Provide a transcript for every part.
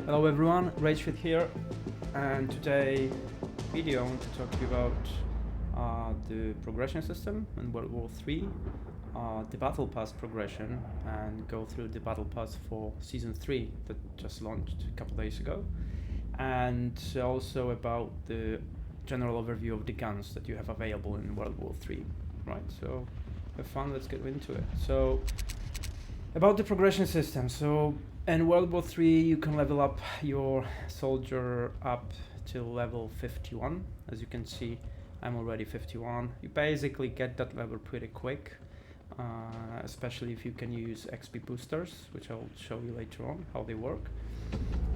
Hello everyone, RageFit here, and today video I want to talk to you about the progression system in World War III, the Battlepass progression, and go through the Battlepass for Season 3 that just launched a couple days ago, and also about the general overview of the guns that you have available in World War III, right? So have fun, let's get into it. So about the progression system, so in World War III you can level up your soldier up till level 51. As you can see, I'm already 51. You basically get that level pretty quick, especially if you can use XP boosters, which I'll show you later on how they work.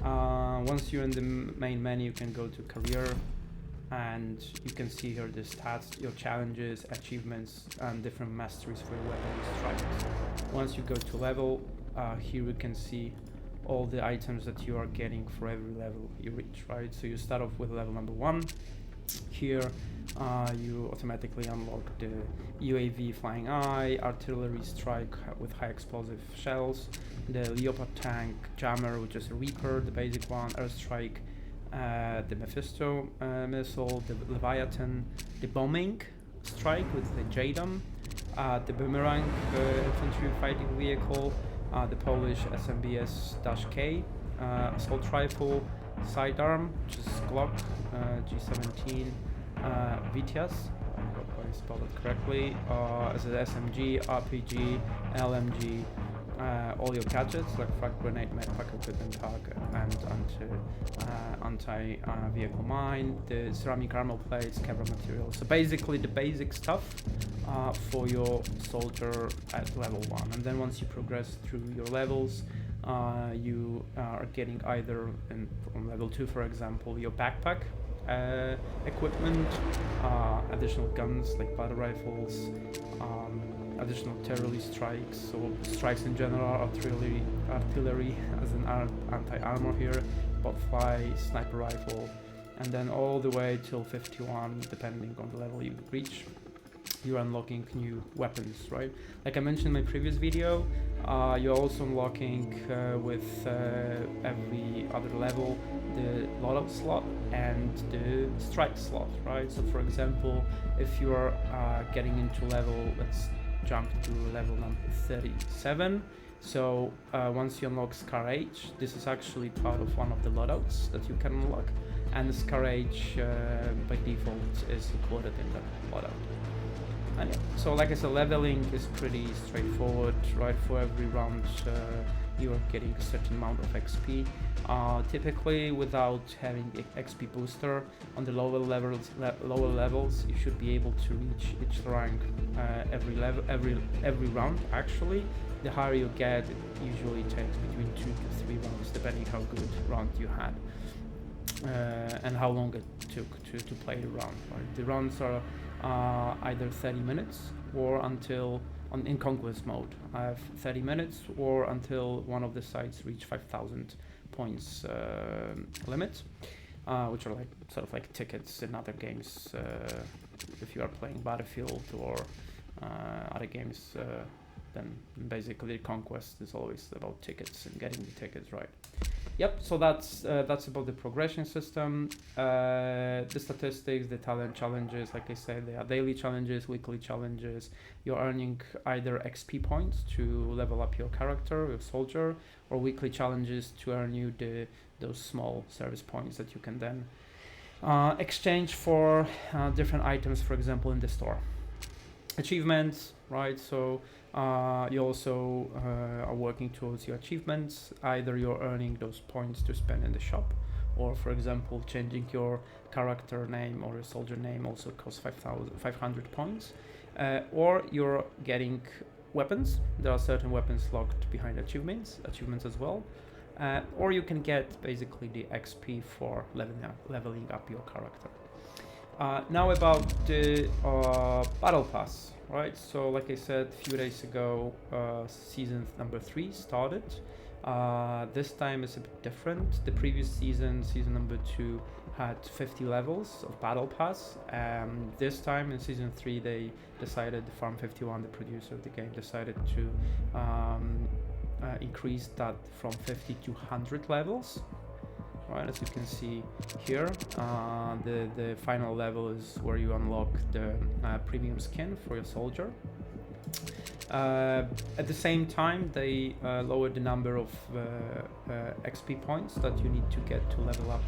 Once you're in the main menu, you can go to career, and you can see here the stats, your challenges, achievements, and different masteries for your weapons, strikes. Once you go to level, here you can see all the items that you are getting for every level you reach, right? So you start off with level number 1. Here you automatically unlock the UAV Flying Eye, artillery strike with high explosive shells, the Leopard tank, jammer, which is a Reaper, the basic one, airstrike, the Mephisto missile, the Leviathan, the bombing strike with the JDAM, the boomerang infantry fighting vehicle, the Polish SMBS-K, assault rifle, sidearm, which is Glock, G17, Vitiaz, I hope I spelled it correctly, as an SMG, RPG, LMG, all your gadgets like frag grenade, medpack, equipment pack, and anti-vehicle mine, the ceramic armor plates, cover materials. So basically the basic stuff for your soldier at level 1. And then once you progress through your levels, you are getting either from level 2, for example, your backpack equipment, additional guns like battle rifles, additional artillery strikes, or strikes in general, artillery as an anti-armor here, botfly, sniper rifle, and then all the way till 51, depending on the level you reach, you're unlocking new weapons, right? Like I mentioned in my previous video, you're also unlocking with every other level the loadout slot and the strike slot, right? So for example, if you are getting into level, let's jump to level number 37. So once you unlock Scar H, this is actually part of one of the loadouts that you can unlock, and the Scar H by default is included in the loadout. And yeah, so like I said, leveling is pretty straightforward, right? For every round you are getting a certain amount of XP. Typically, without having XP booster on the lower levels, you should be able to reach each rank every round. Actually, the higher you get, it usually takes between 2 to 3 rounds, depending how good round you had and how long it took to play the round. Right? The rounds are either 30 minutes or until in conquest mode I have 30 minutes or until one of the sites reach 5,000 points limit, which are like sort of like tickets in other games. If you are playing Battlefield or other games, then basically conquest is always about tickets and getting the tickets, right? Yep, so that's about the progression system. The statistics, the talent challenges, like I said, they are daily challenges, weekly challenges. You're earning either XP points to level up your character, your soldier, or weekly challenges to earn you those small service points that you can then exchange for different items, for example, in the store. Achievements, right? So you also are working towards your achievements. Either you're earning those points to spend in the shop, or for example, changing your character name or your soldier name also costs 500 points, or you're getting weapons. There are certain weapons locked behind achievements as well, or you can get basically the XP for leveling up your character. Now about the Battle Pass, right? So like I said a few days ago, season number 3 started. This time is a bit different. The previous season number 2, had 50 levels of Battle Pass. This time in season 3, they decided, Farm 51, the producer of the game, decided to increase that from 50 to 100 levels. right? As you can see here, the final level is where you unlock the premium skin for your soldier. At the same time, they lowered the number of XP points that you need to get to level up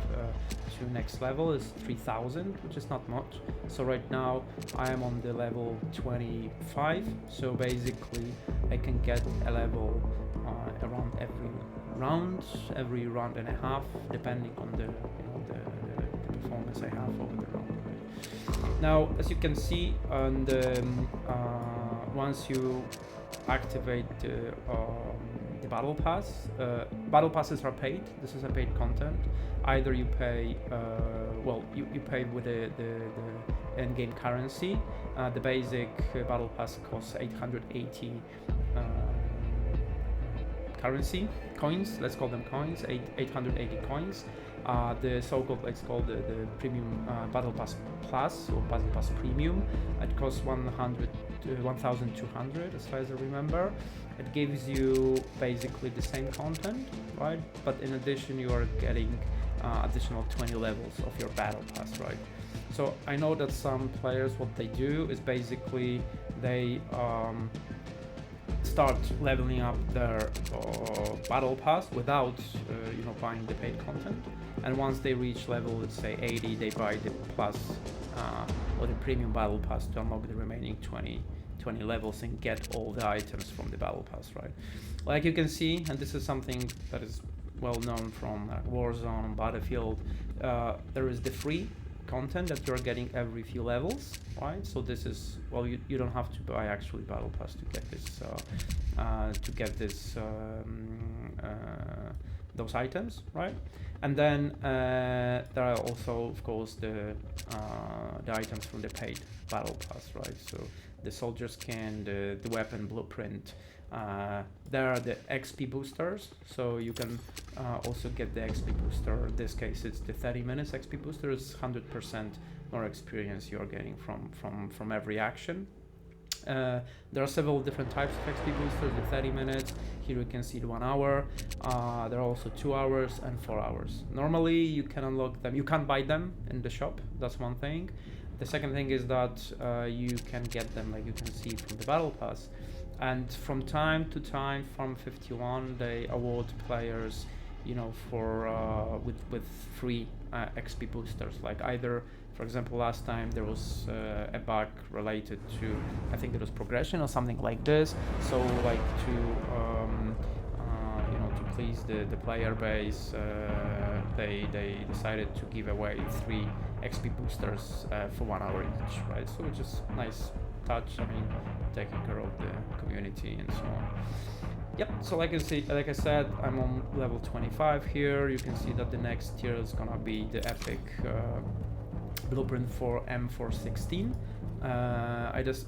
to next level is 3000, which is not much. So right now I am on the level 25, so basically I can get a level around every round and a half, depending on the the performance I have over the round. Right? Now, as you can see, on the once you activate the battle pass, battle passes are paid. This is a paid content. Either you pay, well, you pay with the in-game currency. The basic battle pass costs 880 currency coins. Let's call them coins. 880 coins. The so-called, let's call the premium battle pass plus or battle pass premium. It costs 1,200 as far as I remember. It gives you basically the same content, right? But in addition, you are getting additional 20 levels of your battle pass, right? So I know that some players, what they do is basically they start leveling up their battle pass without buying the paid content, and once they reach level, let's say 80, they buy the plus or the premium battle pass to unlock the remaining 20 levels and get all the items from the battle pass, right? Like you can see, and this is something that is well known from Warzone and Battlefield, there is the free content that you're getting every few levels, right? So this is, well, you don't have to buy actually battle pass to get this those items, right? And then there are also, of course, the items from the paid battle pass, right? So the soldier skin, the weapon blueprint. There are the XP boosters, so you can also get the XP booster. In this case, it's the 30 minutes XP booster. It's 100% more experience you're getting from every action. There are several different types of XP boosters. The 30 minutes. Here you can see the 1 hour. There are also 2 hours and 4 hours. Normally, you can unlock them. You can't buy them in the shop. That's one thing. The second thing is that you can get them, like you can see, from the battle pass. And from time to time, Farm 51, they award players, for with free XP boosters. Like either, for example, last time there was a bug related to, I think it was progression or something like this. So like to please the player base, they decided to give away 3 XP boosters for 1 hour each, right? So it's just nice touch. I mean, taking care of the community and so on. Yep. So like I said, I'm on level 25 here. You can see that the next tier is gonna be the epic blueprint for M416. I did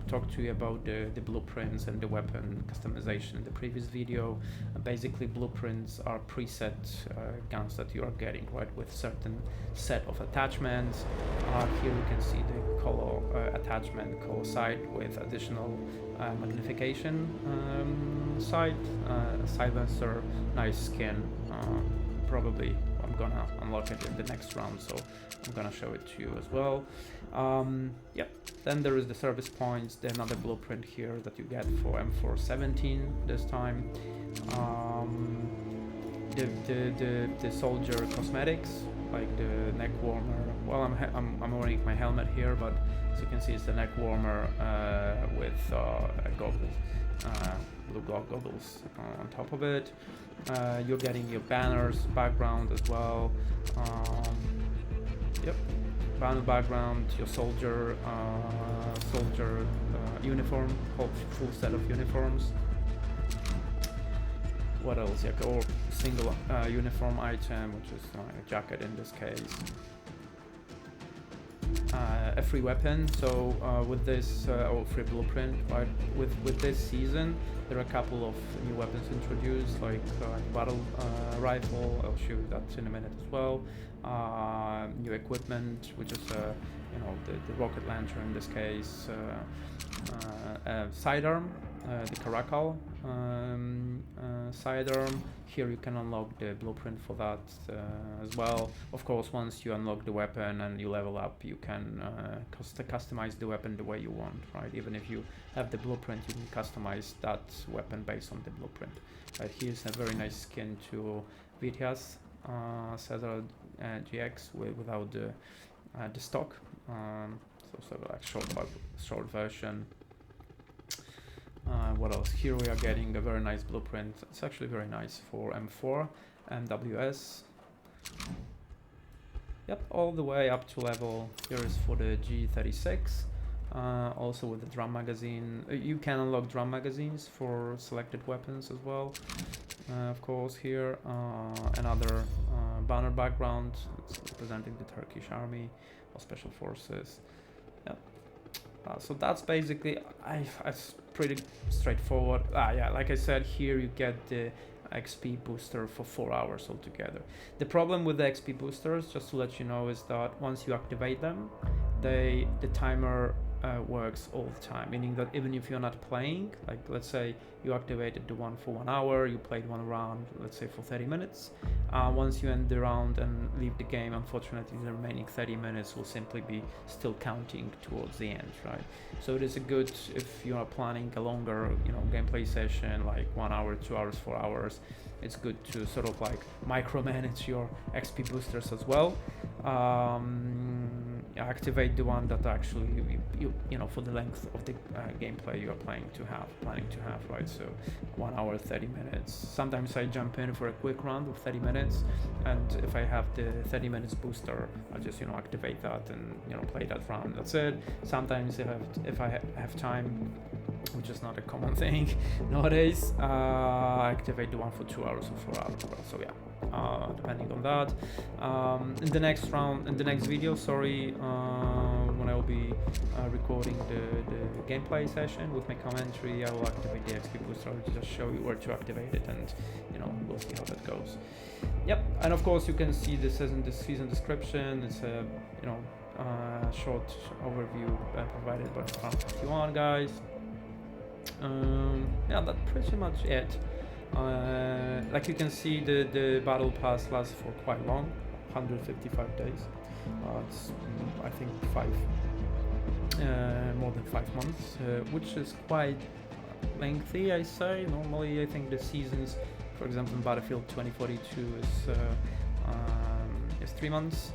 talk to you about the blueprints and the weapon customization in the previous video. Basically, blueprints are preset guns that you are getting, right, with certain set of attachments. Here you can see the color attachment, color sight with additional magnification sight, silencer, nice skin. Probably I'm gonna unlock it in the next round, so I'm gonna show it to you as well. Yep. Then there is the service points, another blueprint here that you get for M417 this time. The soldier cosmetics, like the neck warmer. Well, I'm wearing my helmet here, but as you can see, it's the neck warmer with goggles, blue goggles on top of it. You're getting your banners background as well. Yep, banner background, your soldier uniform, full set of uniforms. What else? Yeah, or single uniform item, which is a jacket in this case. A free weapon. So with this free blueprint, right? With this season, there are a couple of new weapons introduced, like battle rifle. I'll show you that in a minute as well. New equipment, which is the rocket launcher in this case. Sidearm, the Caracal sidearm. Here you can unlock the blueprint for that as well. Of course, once you unlock the weapon and you level up, you can customize the weapon the way you want, right? Even if you have the blueprint, you can customize that weapon based on the blueprint. Right, here's a very nice skin to Ripjaws Acer GX without the stock. So sort of like short version. What else? Here we are getting a very nice blueprint. It's actually very nice for M4, MWS. Yep, all the way up to level. Here is for the G36. Also with the drum magazine. You can unlock drum magazines for selected weapons as well. Of course, here another banner background. It's representing the Turkish army or special forces. Yep. So that's basically, it's pretty straightforward. Yeah, like I said, here you get the XP booster for 4 hours altogether. The problem with the XP boosters, just to let you know, is that once you activate them, the timer works all the time, meaning that even if you're not playing, like let's say you activated the one for 1 hour, you played one round, let's say for 30 minutes, once you end the round and leave the game, unfortunately the remaining 30 minutes will simply be still counting towards the end, right? So it is a good, if you are planning a longer, gameplay session, like 1 hour, 2 hours, 4 hours, it's good to sort of like micromanage your XP boosters as well. Activate the one that actually you know, for the length of the gameplay you are planning to have, right? So 1 hour 30 minutes. Sometimes I jump in for a quick round of 30 minutes, and if I have the 30 minutes booster, I'll just activate that and play that round. That's it. Sometimes if I have time, which is not a common thing nowadays, activate the one for 2 hours or 4 hours. So yeah, depending on that. In the next video, when I will be recording the gameplay session with my commentary, I will activate the XP booster. I'll just show you where to activate it, and we'll see how that goes. Yep, and of course you can see this in the season description. It's a short overview provided by Farm 51 guys. Yeah, that's pretty much it. Like you can see, the battle pass lasts for quite long, 155 days. It's I think more than 5 months, which is quite lengthy, I say. Normally I think the seasons, for example in Battlefield 2042, is 3 months.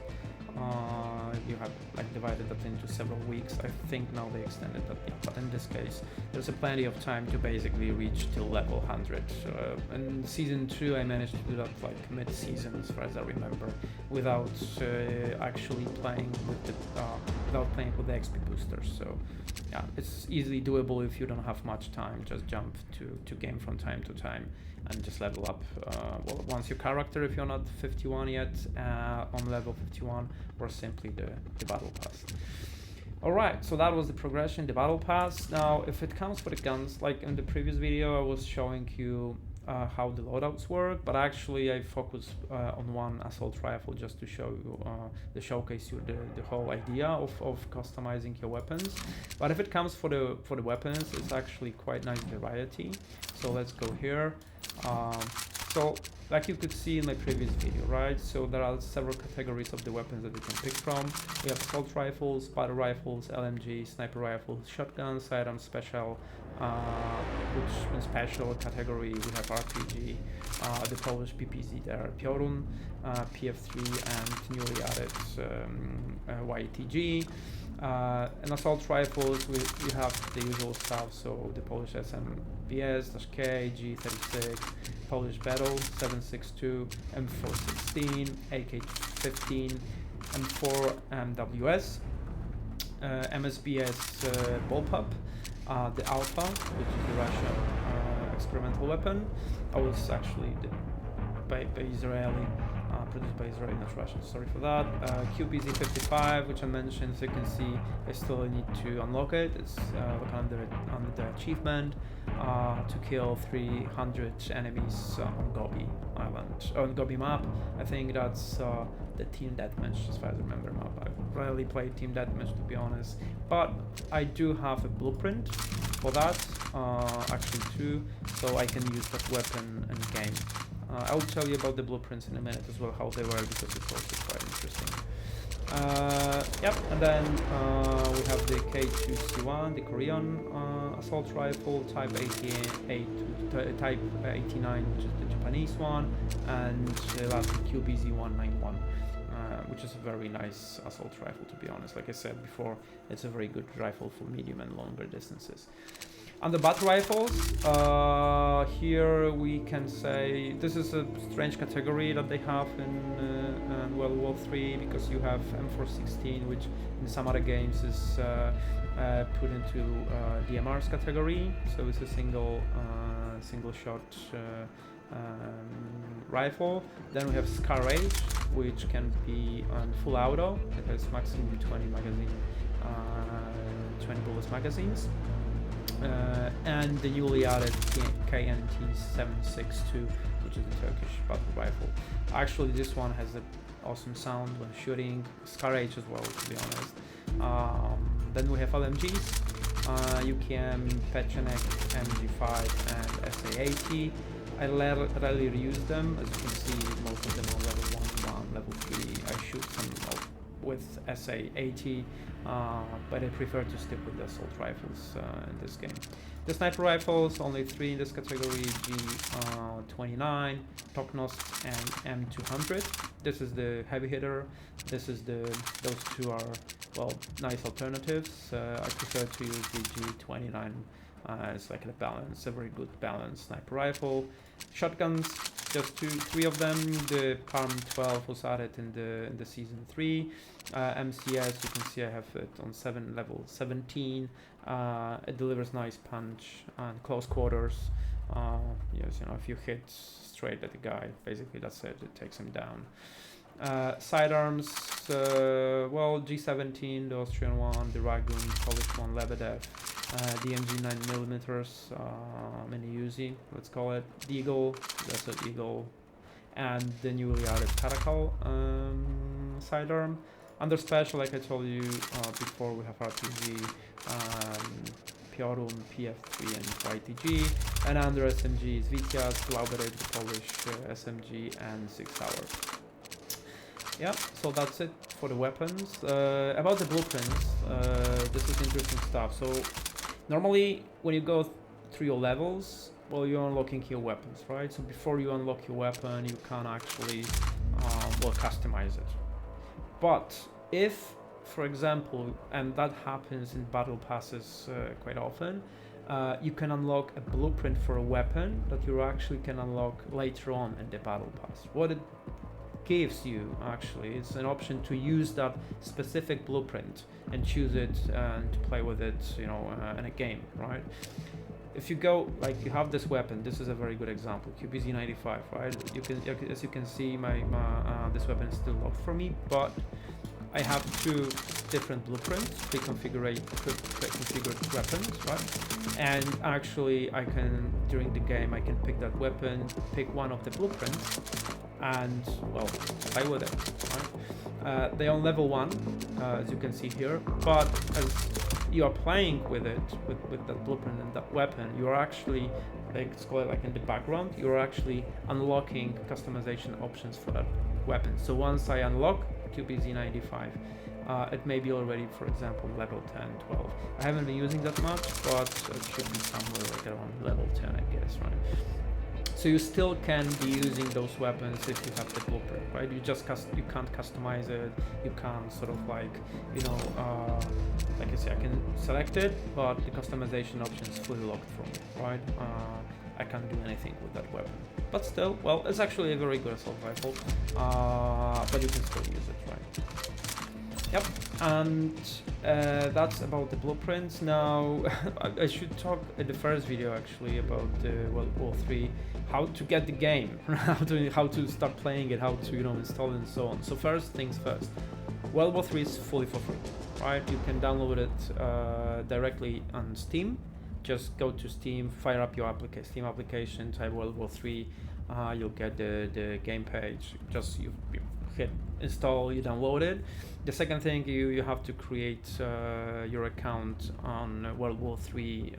You have like divided that into several weeks. I think now they extended that, but in this case there's plenty of time to basically reach till level 100. In season 2 I managed to do that like mid-season, as far as I remember, without actually playing with the XP boosters. So yeah, it's easily doable if you don't have much time. Just jump to game from time to time and just level up once your character, if you're not 51 yet, on level 51, or simply the battle pass. Alright, so that was the progression, the battle pass. Now if it comes for the guns, like in the previous video I was showing you how the loadouts work, but actually I focus on one assault rifle just to show you, showcase you the whole idea of customizing your weapons. But if it comes for the weapons, it's actually quite nice variety. So let's go here. So like you could see in my previous video, right? So there are several categories of the weapons that you can pick from. We have assault rifles, battle rifles, LMG, sniper rifles, shotguns, sidearms, special, which in special category we have RPG, the Polish PPZ there, Piorun, PF3, and newly added YTG. And assault rifles, we have the usual stuff, so the Polish SMBS-K, G36, Polish Battle, 7.62, M416, AK-15, M4 MWS, MSBS Bullpup, the Alpha, which is the Russian experimental weapon. I was actually by Israeli, produced by Israel, not Russian, sorry for that. QBZ-55, which I mentioned, so you can see I still need to unlock it. It's under the achievement to kill 300 enemies on Gobi Island, on Gobi map. I think that's the team deathmatch, as far as I remember map. I rarely played team deathmatch, to be honest, but I do have a blueprint for that, actually 2, so I can use that weapon in game. I'll tell you about the blueprints in a minute as well, how they work, because it's also quite interesting. Yep, and then we have the K2C1, the Korean assault rifle, type 89, which is the Japanese one, and last QBZ191, which is a very nice assault rifle, to be honest. Like I said before, it's a very good rifle for medium and longer distances. On the battle rifles, here we can say this is a strange category that they have in World War III, because you have M416, which in some other games is put into DMR's category, so it's a single shot rifle. Then we have Scar Rage, which can be on full auto. It has maximum 20 bullets magazines. And the newly added KNT-762, which is a Turkish battle rifle. Actually, this one has an awesome sound when shooting. Scar Rage as well, to be honest. Then we have LMGs, UKM, Pechenek, MG5, and SA80. I rarely use them. As you can see, most of them are level 1, level 3. I shoot some with SA80, but I prefer to stick with the assault rifles in this game. The sniper rifles, only 3 in this category: G29, Toknost, and M200. This is the heavy hitter. Those 2 are, well, nice alternatives. I prefer to use the G29. It's like a balance, a very good balanced sniper rifle. Shotguns, just 3 of them. The Palm 12 was added in the season 3. MCS, you can see I have it on level 17. It delivers nice punch and close quarters. Yes, if you hit straight at the guy, basically that's it. It takes him down. Sidearms, well, G17, the Austrian one, the Ragun, Polish one, Lebedev, the MG 9mm, mini Uzi, let's call it, the Eagle, that's an Eagle, and the newly added Caracal sidearm. Under special, like I told you before, we have RPG, Piorun, PF3, and YTG, and under SMG is Vitiaz, Glaubereit, the Polish SMG, and 6 Hours. Yeah, so that's it for the weapons. About the blueprints, this is interesting stuff. So normally when you go through your levels, well, you're unlocking your weapons, right? So before you unlock your weapon, you can actually customize it. But if, for example, and that happens in battle passes quite often, you can unlock a blueprint for a weapon that you actually can unlock later on in the battle pass. What it gives you, actually, it's an option to use that specific blueprint and choose it and to play with it, in a game, right? If you go, like, you have this weapon, this is a very good example, QBZ95, right? You can, as you can see, this weapon is still locked for me, but I have 2 different blueprints, pre-configured weapons, right? And actually, I can, during the game, I can pick that weapon, pick one of the blueprints, and, well, play with it, right? They are on level 1, as you can see here, but as you are playing with it, with that blueprint and that weapon, you are actually, let's call it like in the background, you are actually unlocking customization options for that weapon. So once I unlock QBZ95, it may be already, for example, level 10, 12. I haven't been using that much, but it should be somewhere like around level 10, I guess, right? So you still can be using those weapons if you have the blueprint, right? You can't customize it. You can't sort of like, like I say, I can select it, but the customization option is fully locked for me, right? I can't do anything with that weapon. But still, well, it's actually a very good assault rifle, but you can still use it, right? Yep, and that's about the blueprints. Now, I should talk in the first video actually about World War III, how to get the game, how to start playing it, how to install it and so on. So first things first, World War III is fully for free, right? You can download it directly on Steam. Just go to Steam, fire up your Steam application, type World War III. You'll get the game page. Just you hit install, you download it. The second thing, you have to create your account on World War III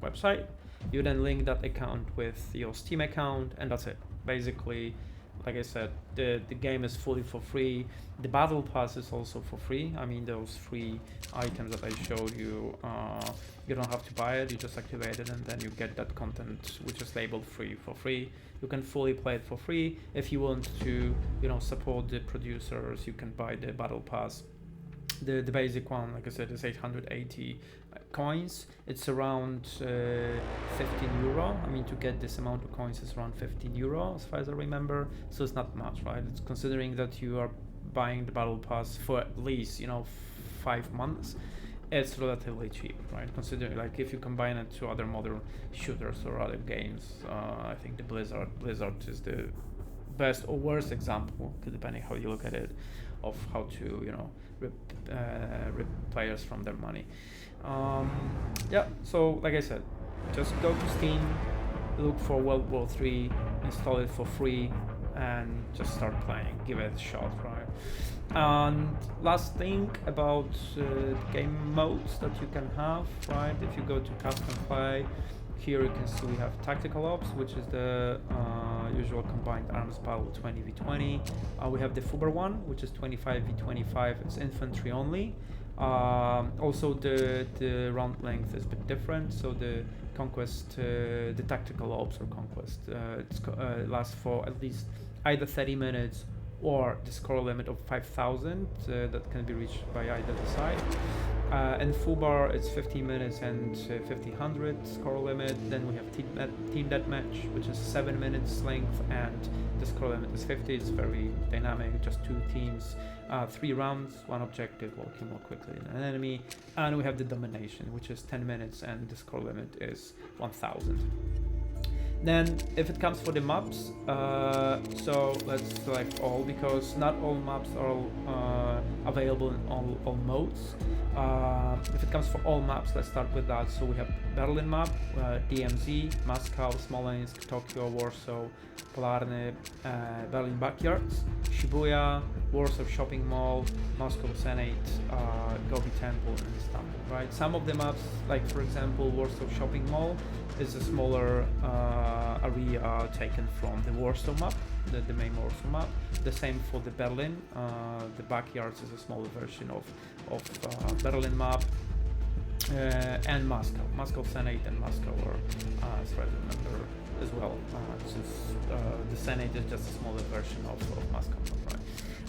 website. You then link that account with your Steam account, and that's it. Basically, like I said, the game is fully for free. The Battle Pass is also for free. I mean, those 3 items that I showed you, you don't have to buy it, you just activate it, and then you get that content which is labeled free for free. You can fully play it for free. If you want to, support the producers, you can buy the Battle Pass. The basic one, like I said, is 880 coins. It's around 15 euro. I mean, to get this amount of coins is around 15 euro, as far as I remember. So it's not much, right? It's considering that you are buying the Battle Pass for at least, 5 months. It's relatively cheap, right? Considering, like, if you combine it to other modern shooters or other games, I think the Blizzard is the best or worst example, depending how you look at it, of how to, rip players from their money. Yeah, so like I said, just go to Steam, look for World War III, install it for free, and just start playing, give it a shot, right? And last thing about game modes that you can have, right? If you go to custom play, here you can see we have tactical ops, which is the usual combined arms battle 20v20. We have the FUBAR one, which is 25v25. It's infantry only. Also the round length is a bit different. So the conquest, the tactical ops or conquest, it lasts for at least either 30 minutes or the score limit of 5,000 that can be reached by either side. And FUBAR, it's 50 minutes and 1500 score limit. Then we have team deathmatch, which is 7 minutes length, and the score limit is 50. It's very dynamic, just 2 teams, 3 rounds, 1 objective, will kill more quickly than an enemy. And we have the domination, which is 10 minutes, and the score limit is 1000. Then if it comes for the maps, so let's select all, because not all maps are available in all modes. If it comes for all maps, let's start with that. So we have Berlin map, DMZ, Moscow, Smolensk, Tokyo, Warsaw, Polarny, Berlin Backyards, Shibuya, Warsaw Shopping Mall, Moscow Senate, Gobi Temple, and Istanbul, right? Some of the maps, like for example, Warsaw Shopping Mall, is a smaller area taken from the Warsaw map, the main Warsaw map. The same for the Berlin. The Backyards is a smaller version of Berlin map. And Moscow Senate and Moscow are, as far as I remember, as well. The Senate is just a smaller version of Moscow, right?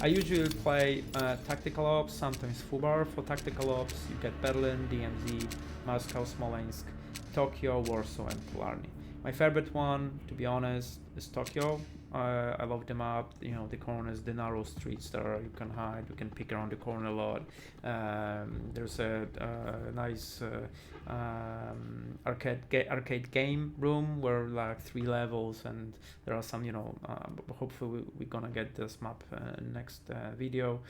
I usually play tactical ops, sometimes FUBAR. For tactical ops, you get Berlin, DMZ, Moscow, Smolensk, Tokyo, Warsaw, and Polarny. My favorite one, to be honest, is Tokyo. I love the map, the corners, the narrow streets there. You can hide, you can pick around the corner a lot. There's a nice arcade game room where like 3 levels, and there are some, hopefully we're gonna get this map next video.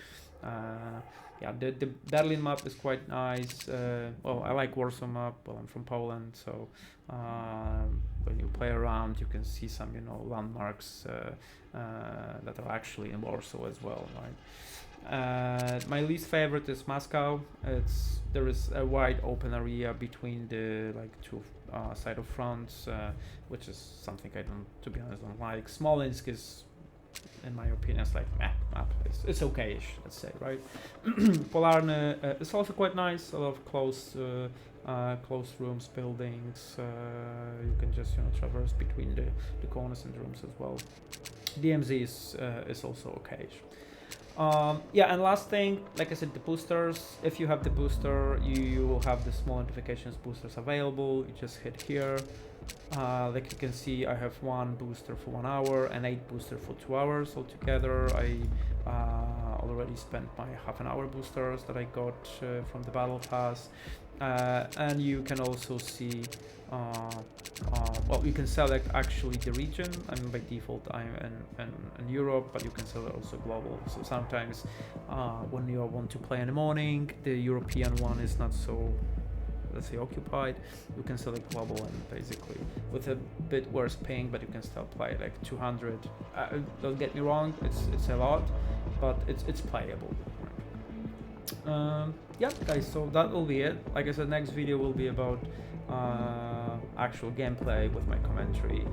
Yeah, the Berlin map is quite nice. Well, I like Warsaw map. Well, I'm from Poland, so when you play around, you can see some, landmarks that are actually in Warsaw as well, right? My least favorite is Moscow. There is a wide open area between the 2 side of fronts, which is something I to be honest, don't like. Smolensk is, in my opinion, it's like map. It's okay-ish, let's say, right? Polarny is also quite nice. A lot of close rooms, buildings. You can just traverse between the corners and rooms as well. DMZ is also okay-ish. Yeah, and last thing, like I said, the boosters. If you have the booster, you will have the small notifications boosters available. You just hit here. Like you can see, I have 1 booster for 1 hour and 8 booster for 2 hours altogether. I already spent my half-an-hour boosters that I got from the Battle Pass. And you can also see, well, you can select actually the region. I mean, by default I'm in Europe, but you can select also global. So sometimes when you want to play in the morning, the European one is not so let's say occupied, you can select global, and basically with a bit worse ping, but you can still play like 200. Don't get me wrong, it's a lot, but it's playable. Yeah, guys, so that will be it. Like I said, next video will be about actual gameplay with my commentary.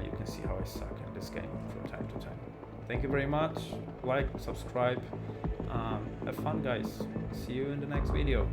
You can see how I suck in this game from time to time. Thank you very much. Like, subscribe. Have fun, guys. See you in the next video.